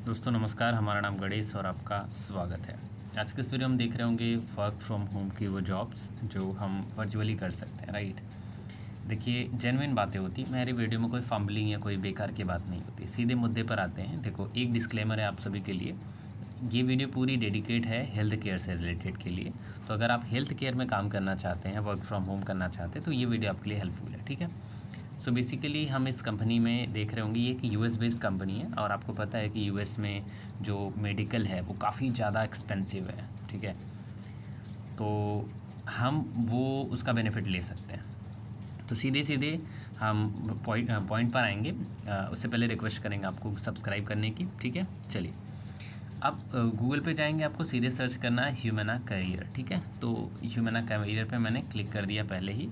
दोस्तों नमस्कार, हमारा नाम गणेश और आपका स्वागत है। आज के इस वीडियो में देख रहे होंगे वर्क फ्रॉम होम की वो जॉब्स जो हम वर्चुअली कर सकते हैं, राइट। देखिए, जेन्युइन बातें होती, मेरी वीडियो में कोई फंबलिंग या कोई बेकार की बात नहीं होती, सीधे मुद्दे पर आते हैं। देखो, एक डिस्क्लेमर है आप सभी के लिए, ये वीडियो पूरी डेडिकेट है हेल्थ केयर से रिलेटेड के लिए। तो अगर आप हेल्थ केयर में काम करना चाहते हैं, वर्क फ्रॉम होम करना चाहते हैं, तो ये वीडियो आपके लिए हेल्पफुल है, ठीक है। सो बेसिकली हम इस कंपनी में देख रहे होंगे, ये एक यूएस बेस्ड कंपनी है और आपको पता है कि यूएस में जो मेडिकल है वो काफ़ी ज़्यादा एक्सपेंसिव है, ठीक है। तो हम वो उसका बेनिफिट ले सकते हैं। तो सीधे सीधे हम पॉइंट पर आएंगे। उससे पहले रिक्वेस्ट करेंगे आपको सब्सक्राइब करने की, ठीक है। चलिए, अब गूगल पे जाएंगे, आपको सीधे सर्च करना है ह्यूमना करियर, ठीक है। तो ह्यूमना करियर पे मैंने क्लिक कर दिया पहले ही,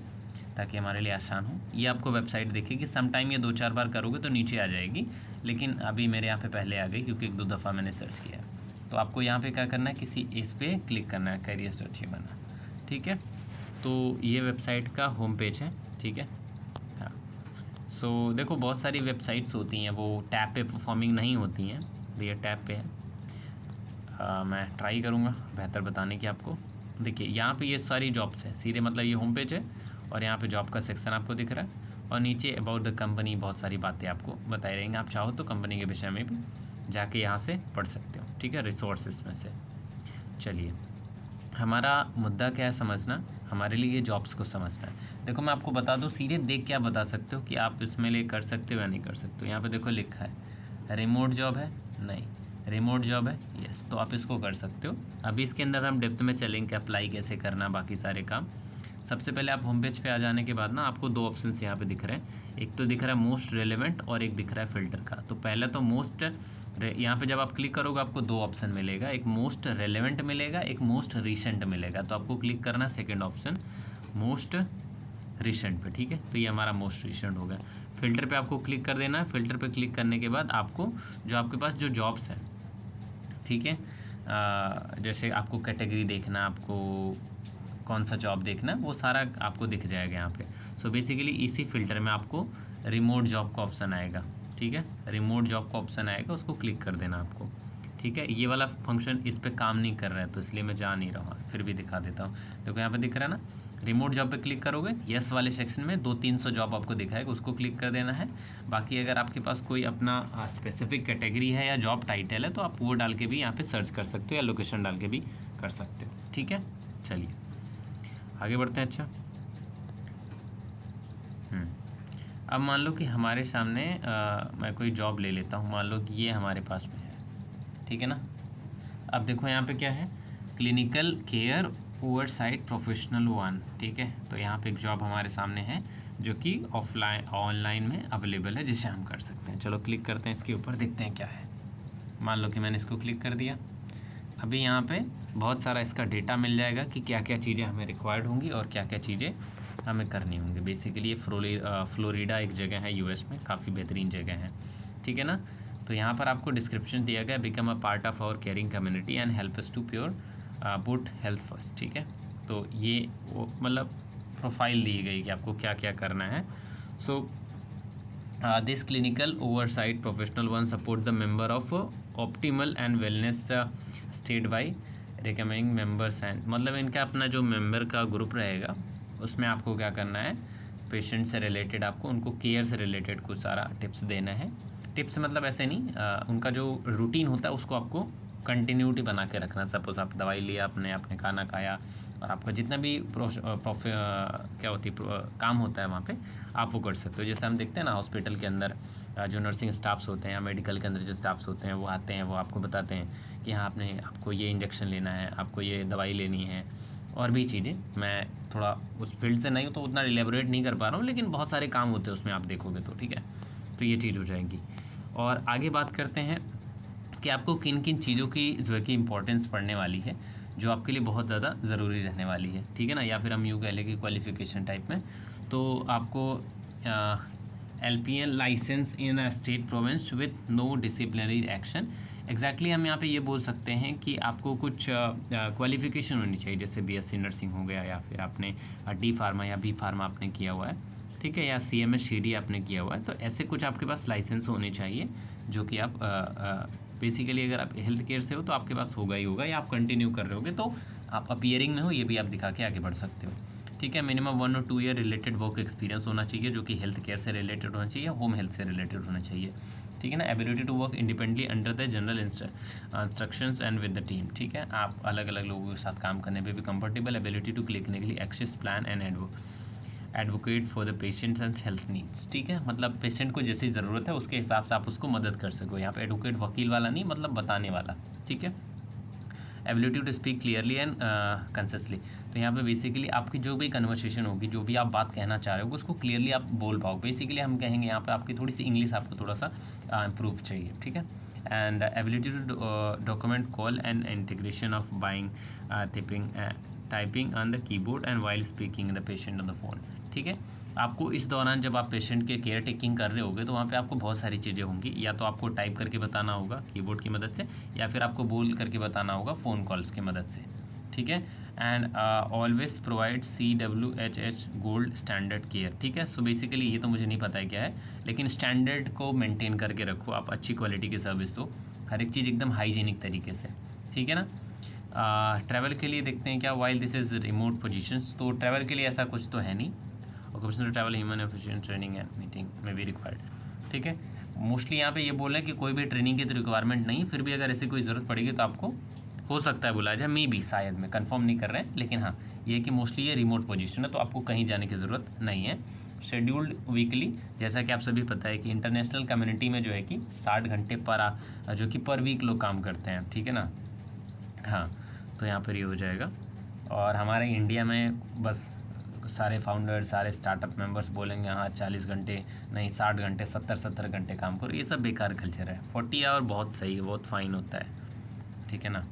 ताकि हमारे लिए आसान हो। ये आपको वेबसाइट दिखेगी, सम टाइम ये 2-4 बार करोगे तो नीचे आ जाएगी, लेकिन अभी मेरे यहाँ पे पहले आ गई क्योंकि 1-2 दफ़ा मैंने सर्च किया है। तो आपको यहाँ पे क्या करना है, किसी इस पर क्लिक करना है, careers.humana, ठीक है। तो ये वेबसाइट का होम पेज है, ठीक है। हाँ, सो देखो, बहुत सारी वेबसाइट्स होती हैं, वो टैब पे परफॉर्मिंग नहीं होती हैं, तो ये टैब पे है। मैं ट्राई करूँगा बेहतर बताने की आपको। देखिए, यहाँ पे ये सारी जॉब्स हैं, सीधे मतलब ये होम पेज है और यहाँ पे जॉब का सेक्शन आपको दिख रहा है और नीचे अबाउट द कंपनी बहुत सारी बातें आपको बताई रहेंगी। आप चाहो तो कंपनी के विषय में भी जाके यहाँ से पढ़ सकते हो, ठीक है, रिसोर्सेज में से। चलिए, हमारा मुद्दा क्या है समझना, हमारे लिए ये जॉब्स को समझना है। देखो, मैं आपको बता दूँ, सीधे देख के आप बता सकते हो कि आप इसमें ले कर सकते हो या नहीं कर सकते हो। यहाँ पे देखो लिखा है रिमोट जॉब है, नहीं रिमोट जॉब है, यस, तो आप इसको कर सकते हो। अभी इसके अंदर हम डेप्थ में चलेंगे, अप्लाई कैसे करना, बाकी सारे काम। सबसे पहले आप होम पेज पे आ जाने के बाद ना आपको 2 ऑप्शंस यहाँ पे दिख रहे हैं, एक तो दिख रहा है मोस्ट रेलेवेंट और एक दिख रहा है फ़िल्टर का। तो पहला तो मोस्ट, यहाँ पे जब आप क्लिक करोगे आपको 2 ऑप्शन मिलेगा, एक मोस्ट रेलेवेंट मिलेगा, एक मोस्ट रिसेंट मिलेगा। तो आपको क्लिक करना सेकेंड ऑप्शन मोस्ट रिसेंट पे, ठीक है। तो ये हमारा मोस्ट रिसेंट हो गया। फ़िल्टर पे आपको क्लिक कर देना है। फ़िल्टर पे क्लिक करने के बाद आपको जो आपके पास जो जॉब्स हैं, ठीक है, जैसे आपको कैटेगरी देखना, आपको कौन सा जॉब देखना, वो सारा आपको दिख जाएगा यहाँ पे। सो बेसिकली इसी फिल्टर में आपको रिमोट जॉब का ऑप्शन आएगा, ठीक है, रिमोट जॉब का ऑप्शन आएगा, उसको क्लिक कर देना आपको, ठीक है। ये वाला फंक्शन इस पे काम नहीं कर रहा है तो इसलिए मैं जा नहीं रहा, फिर भी दिखा देता हूँ। देखो यहाँ पे दिख रहा है ना, रिमोट जॉब पे क्लिक करोगे, यस वाले सेक्शन में 200-300 जॉब आपको दिखाएगा, उसको क्लिक कर देना है। बाकी अगर आपके पास कोई अपना स्पेसिफिक कैटेगरी है या जॉब टाइटल है तो आप वो डाल के भी यहाँ पे सर्च कर सकते हो या लोकेशन डाल के भी कर सकते हो, ठीक है। चलिए आगे बढ़ते हैं। अच्छा, अब मान लो कि हमारे सामने मैं कोई जॉब ले लेता हूँ, मान लो कि ये हमारे पास में है, ठीक है ना। अब देखो यहाँ पे क्या है, क्लिनिकल केयर ओवरसाइट प्रोफेशनल 1, ठीक है। तो यहाँ पे एक जॉब हमारे सामने है जो कि ऑनलाइन में अवेलेबल है, जिसे हम कर सकते हैं। चलो क्लिक करते हैं इसके ऊपर, देखते हैं क्या है। मान लो कि मैंने इसको क्लिक कर दिया। अभी यहाँ पे बहुत सारा इसका डेटा मिल जाएगा कि क्या क्या चीज़ें हमें रिक्वायर्ड होंगी और क्या क्या चीज़ें हमें करनी होंगी। बेसिकली ये फ्लोरिडा एक जगह है यूएस में, काफ़ी बेहतरीन जगह है, ठीक है ना। तो यहाँ पर आपको डिस्क्रिप्शन दिया गया, become a part of our caring community and help us to pure put health first, ठीक है। तो ये मतलब प्रोफाइल दी गई कि आपको क्या क्या करना है। So this clinical oversight professional 1 support the member of optimal and wellness state by recommending members and, मतलब इनका अपना जो मेंबर का ग्रुप रहेगा उसमें आपको क्या करना है, पेशेंट से रिलेटेड आपको उनको केयर से रिलेटेड कुछ सारा टिप्स देना है। टिप्स मतलब ऐसे नहीं, उनका जो रूटीन होता है उसको आपको कंटिन्यूटी बना के रखना। सपोज आप दवाई लिया, आपने खाना खाया और आपका जितना भी क्या होती काम होता है वहाँ पे आप वो कर सकते हो। जैसे हम देखते हैं ना हॉस्पिटल के अंदर जो नर्सिंग स्टाफ्स होते हैं या मेडिकल के अंदर जो स्टाफ्स होते हैं वो आते हैं, वो आपको बताते हैं कि हाँ आपको ये इंजेक्शन लेना है, आपको ये दवाई लेनी है और भी चीज़ें। मैं थोड़ा उस फील्ड से नहीं हूँ तो उतना एलेबोरेट नहीं कर पा रहा हूँ, लेकिन बहुत सारे काम होते हैं उसमें, आप देखोगे तो, ठीक है। तो ये चीज़ हो जाएगी। और आगे बात करते हैं कि आपको किन किन चीज़ों की जो है कि इम्पोर्टेंस पड़ने वाली है, जो आपके लिए बहुत ज़्यादा ज़रूरी रहने वाली है, ठीक है ना। या फिर हम यूँ कह लें कि क्वालिफ़िकेशन टाइप में, तो आपको LPN license in a state province with no disciplinary action. Exactly हम यहाँ पे ये बोल सकते हैं कि आपको कुछ क्वालिफ़िकेशन होनी चाहिए, जैसे BSc नर्सिंग हो गया, या फिर आपने D फार्मा या B फार्मा आपने किया हुआ है, ठीक है, या CMS CD आपने किया हुआ है। तो ऐसे कुछ आपके पास लाइसेंस होने चाहिए जो कि आप बेसिकली अगर आप हेल्थ केयर से हो तो आपके पास होगा ही होगा, या आप कंटिन्यू कर रहे होगे तो आप अपीयरिंग में हो, ये भी आप दिखा के आगे बढ़ सकते हो। ठीक है, मिनिमम 1 और 2 ईयर रिलेटेड वर्क एक्सपीरियंस होना चाहिए, जो कि हेल्थ केयर से रिलेटेड होना चाहिए, होम हेल्थ से रिलेटेड होना चाहिए। ठीक है ना। Ability to work independently under the general instructions and with the team. ठीक है, आप अलग अलग लोगों के साथ काम करने पे भी comfortable. Ability to clinically assess plan and advocate for the patients and health needs. ठीक है, मतलब पेशेंट को जैसी ज़रूरत है उसके हिसाब से आप उसको मदद कर सको। यहाँ पे एडवोकेट वकील वाला नहीं, मतलब बताने वाला। ठीक है। Ability to speak clearly and concisely, तो यहाँ पे बेसिकली आपकी जो भी कन्वर्सेशन होगी, जो भी आप बात कहना चाह रहे हो उसको क्लियरली आप बोल पाओ। बेसिकली हम कहेंगे यहाँ पे आपकी थोड़ी सी इंग्लिश आपको थोड़ा सा इम्प्रूव चाहिए। ठीक है। And ability to document call and integration of buying typing on the keyboard and while speaking the patient on the phone. ठीक है, आपको इस दौरान जब आप पेशेंट के केयर टेकिंग कर रहे होगे तो वहाँ पे आपको बहुत सारी चीज़ें होंगी, या तो आपको टाइप करके बताना होगा कीबोर्ड की मदद से, या फिर आपको बोल करके बताना होगा फ़ोन कॉल्स की मदद से। ठीक है। And always provide CWHH gold standard care. ठीक है, सो बेसिकली ये तो मुझे नहीं पता है क्या है, लेकिन स्टैंडर्ड को मेंटेन करके रखो, आप अच्छी क्वालिटी की सर्विस दो, हर एक चीज़ एकदम हाइजीनिक तरीके से। ठीक है ना। ट्रैवल के लिए देखते हैं क्या, while this is remote positions, तो ट्रैवल के लिए ऐसा कुछ तो है नहीं। Occupational travel human efficient training and meeting में भी रिक्वायर्ड। ठीक है, मोस्टली यहाँ पे ये बोल रहे हैं कि कोई भी ट्रेनिंग की तो रिक्वायरमेंट नहीं, फिर भी अगर ऐसी कोई ज़रूरत पड़ेगी तो आपको हो सकता है बुलाया जाए, मे बी, शायद, में कंफर्म नहीं कर रहे हैं, लेकिन हाँ ये कि मोस्टली ये रिमोट पोजीशन है, तो आपको कहीं जाने की ज़रूरत नहीं है। शेड्यूल्ड वीकली, जैसा कि आप सभी पता है कि इंटरनेशनल कम्युनिटी में जो है कि 60 घंटे जो कि पर वीक लोग काम करते हैं। ठीक है ना। हाँ, तो यहाँ पर ये हो जाएगा। और हमारे इंडिया में बस सारे फाउंडर, सारे स्टार्टअप मेंबर्स बोलेंगे हाँ 40 घंटे नहीं 60 घंटे 70 घंटे काम करो, ये सब बेकार कल्चर है। 40 आवर बहुत सही है, बहुत फाइन होता है। ठीक है ना।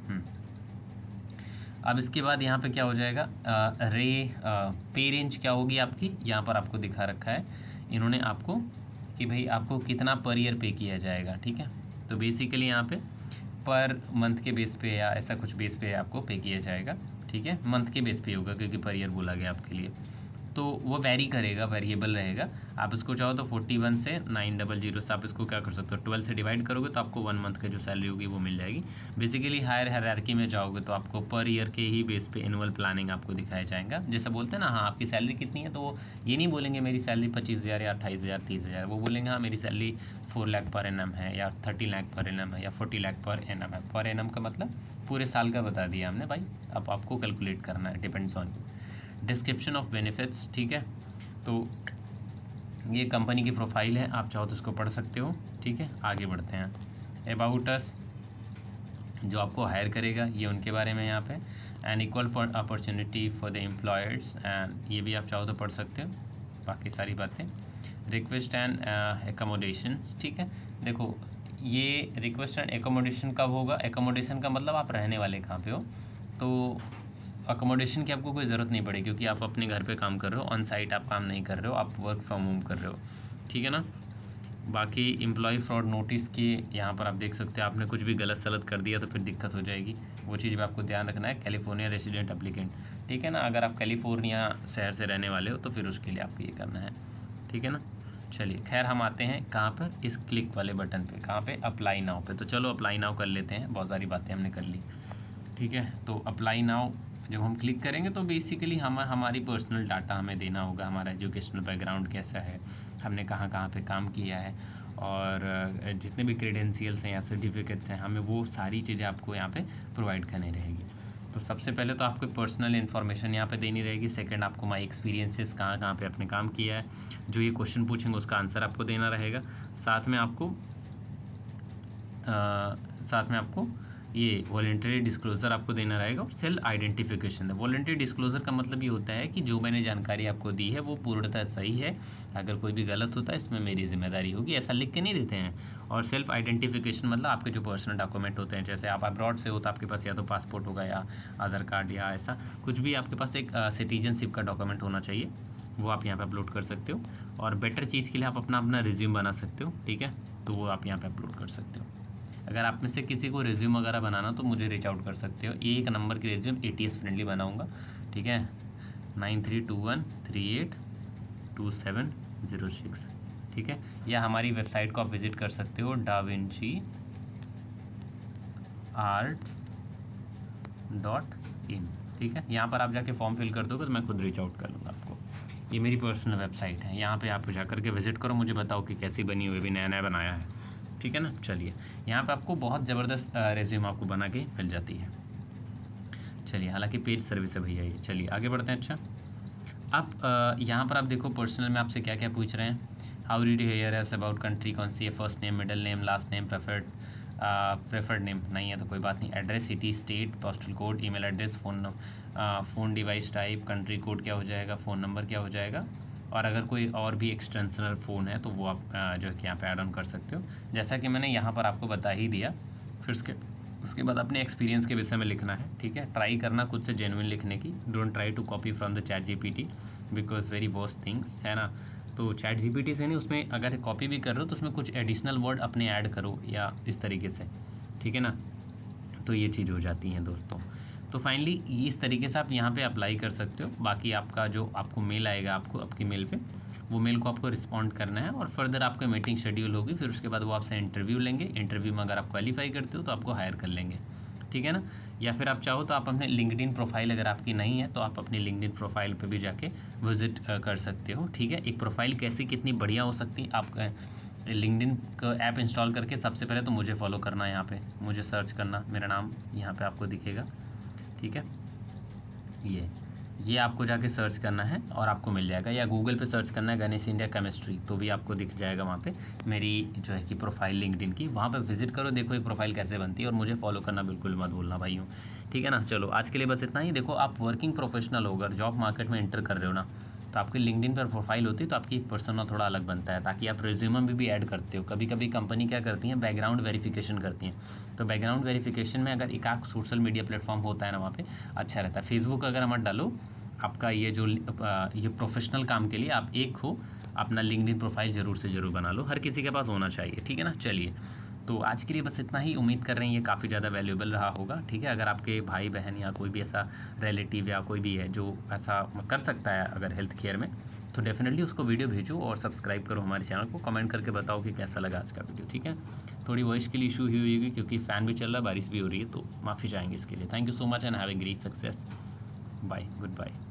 अब इसके बाद यहाँ पे क्या हो जाएगा, पे रेंज क्या होगी आपकी, यहाँ पर आपको दिखा रखा है इन्होंने आपको कि भाई आपको कितना पर ईयर पे किया जाएगा। ठीक है, तो बेसिकली यहाँ पे पर मंथ के बेस पे या ऐसा कुछ बेस पे आपको पे किया जाएगा। ठीक है, मंथ के बेस पे होगा क्योंकि पर ईयर बोला गया आपके लिए, तो वो वेरी करेगा, वेरिएबल रहेगा। आप इसको चाहो तो 41 से 900 से आप इसको क्या कर सकते हो, 12 से डिवाइड करोगे तो आपको 1 मंथ की जो सैलरी होगी वो मिल जाएगी। बेसिकली हायर हायरार्की में जाओगे तो आपको पर ईयर के ही बेस पे एनुअल प्लानिंग आपको दिखाया जाएगा। जैसे बोलते हैं ना, हाँ आपकी सैलरी कितनी है, तो वो ये नहीं बोलेंगे मेरी सैलरी 25,000 या 28,000 30,000, वो बोलेंगे हाँ मेरी सैलरी 4 लाख पर एनम है, या 30 लाख पर एनम है, या 40 लाख पर एनम है। पर एनम का मतलब पूरे साल का बता दिया हमने भाई, अब आपको कैलकुलेट करना है, depends on you. Description of benefits. ठीक है, तो ये कंपनी की प्रोफाइल है, आप चाहो तो इसको पढ़ सकते हो। ठीक है, आगे बढ़ते हैं। अबाउट अस, जो आपको हायर करेगा, ये उनके बारे में यहाँ पे। And equal opportunity for the employers, and ये भी आप चाहो तो पढ़ सकते हो, बाकी सारी बातें। Request and accommodations. ठीक है, देखो ये रिक्वेस्ट एंड एकोमोडेशन कब होगा, एकोमोडेशन का मतलब आप रहने वाले कहाँ पे हो, तो अकोमोडेशन की आपको कोई ज़रूरत नहीं पड़ेगी क्योंकि आप अपने घर पे काम कर रहे हो, ऑन साइट आप काम नहीं कर रहे हो, आप वर्क फ्रॉम होम कर रहे हो। ठीक है ना। बाकी एम्प्लॉय फ्रॉड नोटिस की यहाँ पर आप देख सकते हो, आपने कुछ भी गलत सलत कर दिया तो फिर दिक्कत हो जाएगी, वो चीज़ भी आपको ध्यान रखना है। कैलिफोर्निया रेसिडेंट एप्लीकेंट, ठीक है ना, अगर आप कैलिफोर्निया शहर से रहने वाले हो तो फिर उसके लिए आपको ये करना है। ठीक है ना। चलिए खैर, हम आते हैं कहाँ पर, इस क्लिक वाले बटन पे, कहाँ पे, अप्लाई नाउ पे। तो चलो अप्लाई नाउ कर लेते हैं, बहुत सारी बातें हमने कर ली। ठीक है, तो अप्लाई नाउ जब हम क्लिक करेंगे तो बेसिकली हमारी पर्सनल डाटा हमें देना होगा, हमारा एजुकेशनल बैकग्राउंड कैसा है, हमने कहाँ कहाँ पे काम किया है, और जितने भी क्रेडेंशियल्स हैं या सर्टिफिकेट्स हैं, हमें वो सारी चीज़ें आपको यहाँ पे प्रोवाइड करनी रहेगी। तो सबसे पहले तो आपको पर्सनल इन्फॉर्मेशन यहाँ पे देनी रहेगी। सेकंड, आपको माई एक्सपीरियंसेस, कहाँ कहाँ पे आपने काम किया है, जो ये क्वेश्चन पूछेंगे उसका आंसर आपको देना रहेगा। साथ में आपको ये वॉलंटरी डिस्क्लोज़र आपको देना रहेगा, और सेल्फ आइडेंटिफिकेशन है। वॉलंटरी डिस्क्लोज़र का मतलब ये होता है कि जो मैंने जानकारी आपको दी है वो पूर्णतः सही है, अगर कोई भी गलत होता है इसमें मेरी जिम्मेदारी होगी, ऐसा लिख के नहीं देते हैं। और सेल्फ आइडेंटिफिकेशन मतलब आपके जो पर्सनल डॉक्यूमेंट होते हैं, जैसे आप अब्रॉड से हो तो आपके पास या तो पासपोर्ट होगा या आधार कार्ड या ऐसा कुछ भी, आपके पास एक सिटीजनशिप का डॉक्यूमेंट होना चाहिए, वो आप यहाँ पर अपलोड कर सकते हो। और बेटर चीज़ के लिए आप अपना रिज्यूम बना सकते हो। ठीक है, तो वो आप यहाँ पर अपलोड कर सकते हो। अगर आप में से किसी को रिज्यूम वगैरह बनाना तो मुझे रीच आउट कर सकते हो। एक नंबर की रिज्यूम ATS फ्रेंडली बनाऊंगा। ठीक है, 9321382706। ठीक है, या हमारी वेबसाइट को आप विज़िट कर सकते हो, davinci arts.in, ठीक है। यहाँ पर आप जाके फॉर्म फिल कर दोगे तो मैं खुद रीच आउट कर लूँगा आपको। ये मेरी पर्सनल वेबसाइट है, यहाँ पे आप जा करके विजिट करो, मुझे बताओ कि कैसी बनी हुई, भी नया नया बनाया है, ठीक है ना। चलिए, यहाँ पे आपको बहुत ज़बरदस्त रेज्यूम आपको बना के मिल जाती है। चलिए, हालांकि पेज सर्विस है भैया ये। चलिए आगे बढ़ते हैं। अच्छा, अब यहाँ पर आप देखो पर्सनल में आपसे क्या क्या पूछ रहे हैं। How did you hear us about country, कौन सी है, first name, middle name, last name, preferred name नहीं है तो कोई बात नहीं, address, city, state, postal code, email address, phone device type, country code क्या हो जाएगा, फ़ोन नंबर क्या हो जाएगा, और अगर कोई और भी एक्सटेंशनल फ़ोन है तो वो आप जो है कि यहाँ पे ऐड ऑन कर सकते हो, जैसा कि मैंने यहाँ पर आपको बता ही दिया। फिर उसके बाद अपने एक्सपीरियंस के विषय में लिखना है, ठीक है। ट्राई करना खुद से जेन्युइन लिखने की, don't try to copy from the chat GPT because very worst things, है ना। तो चैट जीपीटी से नहीं, उसमें अगर कॉपी भी कर रहे हो तो उसमें कुछ एडिशनल वर्ड अपने ऐड करो या इस तरीके से, ठीक है ना। तो ये चीज़ हो जाती है दोस्तों। तो फाइनली इस तरीके से आप यहाँ पे अप्लाई कर सकते हो। बाकी आपका जो आपको मेल आएगा, आपको आपकी मेल पे, वो मेल को आपको रिस्पॉन्ड करना है और फर्दर आपका मीटिंग शेड्यूल होगी। फिर उसके बाद वो आपसे इंटरव्यू लेंगे। इंटरव्यू में अगर आप क्वालिफाई करते हो तो आपको हायर कर लेंगे, ठीक है ना। या फिर आप चाहो तो आप अपने लिंक्डइन प्रोफाइल, अगर आपकी नहीं है तो आप अपनी लिंक्डइन प्रोफाइल पे भी जाके विजिट कर सकते हो, ठीक है। एक प्रोफाइल कैसी कितनी बढ़िया हो सकती है, आप लिंक्डइन का ऐप इंस्टॉल करके सबसे पहले तो मुझे फॉलो करना है, यहाँ पे मुझे सर्च करना, मेरा नाम यहाँ पे आपको दिखेगा, ठीक है। ये आपको जाके सर्च करना है और आपको मिल जाएगा, या गूगल पे सर्च करना है गणेश इंडिया केमिस्ट्री तो भी आपको दिख जाएगा वहाँ पे मेरी जो है कि प्रोफाइल लिंक्डइन की। वहाँ पे विजिट करो, देखो एक प्रोफाइल कैसे बनती है, और मुझे फॉलो करना बिल्कुल मत भूलना भाइयों, ठीक है ना। चलो आज के लिए बस इतना ही। देखो, आप वर्किंग प्रोफेशनल हो, अगर जॉब मार्केट में एंटर कर रहे हो ना, तो आपकी लिंक्डइन पर प्रोफाइल होती है तो आपकी पर्सनल थोड़ा अलग बनता है, ताकि आप रिज्यूम में भी ऐड करते हो। कभी कभी कंपनी क्या करती है, बैकग्राउंड वेरिफिकेशन करती हैं, तो बैकग्राउंड वेरिफिकेशन में अगर एक आध सोशल मीडिया प्लेटफॉर्म होता है ना, वहाँ पे अच्छा रहता है। फेसबुक अगर मत डालो, आपका ये जो ये प्रोफेशनल काम के लिए आप एक हो, अपना लिंक्डइन प्रोफाइल ज़रूर से ज़रूर बना लो, हर किसी के पास होना चाहिए, ठीक है ना। चलिए, तो आज के लिए बस इतना ही। उम्मीद कर रहे हैं ये काफ़ी ज़्यादा वैल्यूएबल रहा होगा, ठीक है। अगर आपके भाई बहन या कोई भी ऐसा रिलेटिव या कोई भी है जो ऐसा कर सकता है अगर हेल्थ केयर में, तो डेफिनेटली उसको वीडियो भेजो और सब्सक्राइब करो हमारे चैनल को। कमेंट करके बताओ कि कैसा लगा आज का वीडियो, ठीक है। थोड़ी वॉइस के लिए इशू हुई होगी क्योंकि फ़ैन भी चल रहा है, बारिश भी हो रही है, तो माफ़ी चाहेंगे इसके लिए। Thank you so much and have a great success. Bye, good bye.